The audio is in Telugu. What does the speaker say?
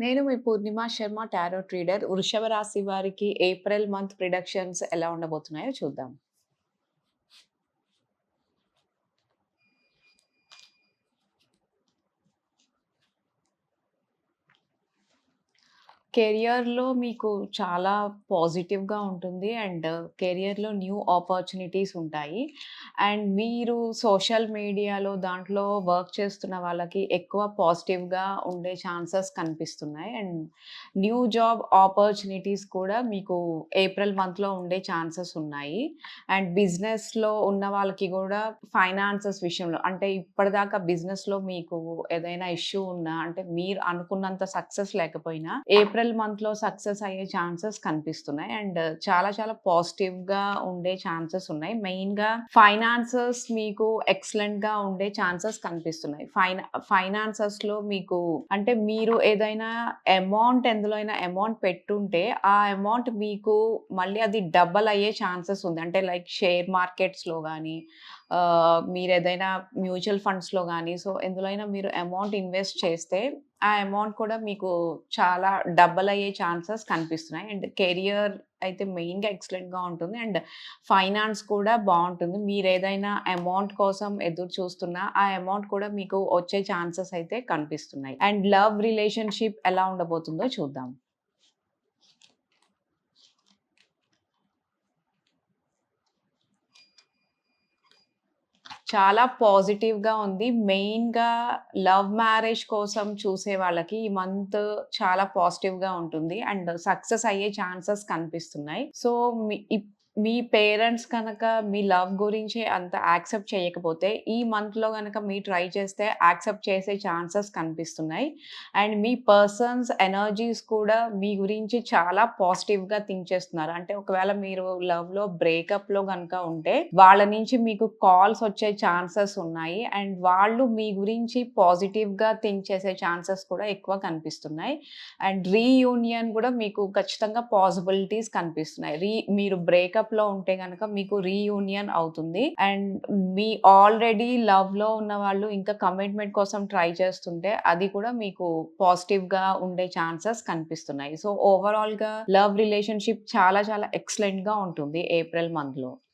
నేను మీ పూర్ణిమ శర్మ టారోట్ రీడర్. వృషభ రాశి వారికి ఏప్రిల్ మంత్ ప్రిడిక్షన్స్ ఎలా ఉండబోతున్నాయో చూద్దాం. కెరియర్‌లో మీకు చాలా పాజిటివ్‌గా ఉంటుంది. కెరియర్‌లో న్యూ ఆపర్చునిటీస్ ఉంటాయి. మీరు సోషల్ మీడియాలో దాంట్లో వర్క్ చేస్తున్న వాళ్ళకి ఎక్కువ పాజిటివ్‌గా ఉండే ఛాన్సెస్ కనిపిస్తున్నాయి. న్యూ జాబ్ ఆపర్చునిటీస్ కూడా మీకు ఏప్రిల్ మంత్‌లో ఉండే ఛాన్సెస్ ఉన్నాయి. బిజినెస్‌లో ఉన్న వాళ్ళకి గూడా ఫైనాన్సెస్ విషయంలో అంటే ఇప్పటిదాకా బిజినెస్‌లో మీకు ఏదైనా ఇష్యూ ఉన్నా అంటే మీరు అనుకున్నంత సక్సెస్ లేకపోయినా ఏప్రిల్ మంత్‌లో సక్సెస్ అయ్యే ఛాన్సెస్ కనిపిస్తున్నాయి. చాలా చాలా పాజిటివ్‌గా ఉండే ఛాన్సెస్ ఉన్నాయి. మెయిన్‌గా ఫైనాన్సెస్ మీకు ఎక్సలెంట్‌గా ఉండే ఛాన్సెస్ కనిపిస్తున్నాయి. ఫైనాన్సెస్‌లో మీకు అంటే మీరు ఏదైనా ఎందులో అయినా అమౌంట్ పెట్టుంటే ఆ అమౌంట్ మీకు మళ్ళీ అది డబల్ అయ్యే ఛాన్సెస్ ఉంది. అంటే లైక్ షేర్ మార్కెట్స్‌లో గాని మీరేదైనా మ్యూచువల్ ఫండ్స్‌లో గాని ఎందులో అయినా మీరు అమౌంట్ ఇన్వెస్ట్ చేస్తే ఆ అమౌంట్ కూడా మీకు చాలా డబల్ అయ్యే ఛాన్సెస్ కనిపిస్తున్నాయి. కెరియర్ అయితే మెయిన్‌గా ఎక్సలెంట్‌గా ఉంటుంది. ఫైనాన్స్ కూడా బావుంటుంది. మీరేదైనా అమౌంట్ కోసం ఎదురు చూస్తున్నా, ఆ అమౌంట్ కూడా మీకు వచ్చే ఛాన్సెస్ అయితే కనిపిస్తున్నాయి. లవ్ రిలేషన్‌షిప్ ఎలా ఉండబోతుందో చూద్దాం. చాలా పాజిటివ్‌గా ఉంది. మెయిన్‌గా లవ్ మ్యారేజ్ కోసం చూసే వాళ్ళకి ఈ మంత్ చాలా పాజిటివ్‌గా ఉంటుంది. సక్సెస్ అయ్యే ఛాన్సెస్ కనిపిస్తున్నాయి. సో, మీ పేరెంట్స్ కనుక మీ లవ్ గురించి అంత యాక్సెప్ట్ చేయకపోతే, ఈ మంత్‌లో గనక మీరు ట్రై చేస్తే యాక్సెప్ట్ చేసే ఛాన్సెస్ కనిపిస్తున్నాయి. మీ పర్సన్స్ ఎనర్జీస్ కూడా మీ గురించి చాలా పాజిటివ్‌గా థింక్ చేస్తున్నారు. అంటే ఒకవేళ మీరు లవ్‌లో బ్రేకప్‌లో గనక ఉంటే, వాళ్ళ నుంచి మీకు కాల్స్ వచ్చే ఛాన్సెస్ ఉన్నాయి. వాళ్ళు మీ గురించి పాజిటివ్‌గా థింక్ చేసే ఛాన్సెస్ కూడా ఎక్కువ కనిపిస్తున్నాయి. రీయూనియన్ కూడా మీకు ఖచ్చితంగా పాసిబిలిటీస్ కనిపిస్తున్నాయి. మీరు బ్రేకప్‌లో ఉంటే గనక మీకు రీయూనియన్ అవుతుంది. మీ ఆల్రెడీ లవ్‌లో ఉన్నవాళ్ళు ఇంకా కమిట్మెంట్ కోసం ట్రై చేస్తుంటే అది కూడా మీకు పాజిటివ్‌గా ఉండే ఛాన్సెస్ కనిపిస్తున్నాయి. సో, ఓవరాల్‌గా లవ్ రిలేషన్‌షిప్ చాలా చాలా ఎక్సలెంట్‌గా ఉంటుంది ఏప్రిల్ మంత్‌లో.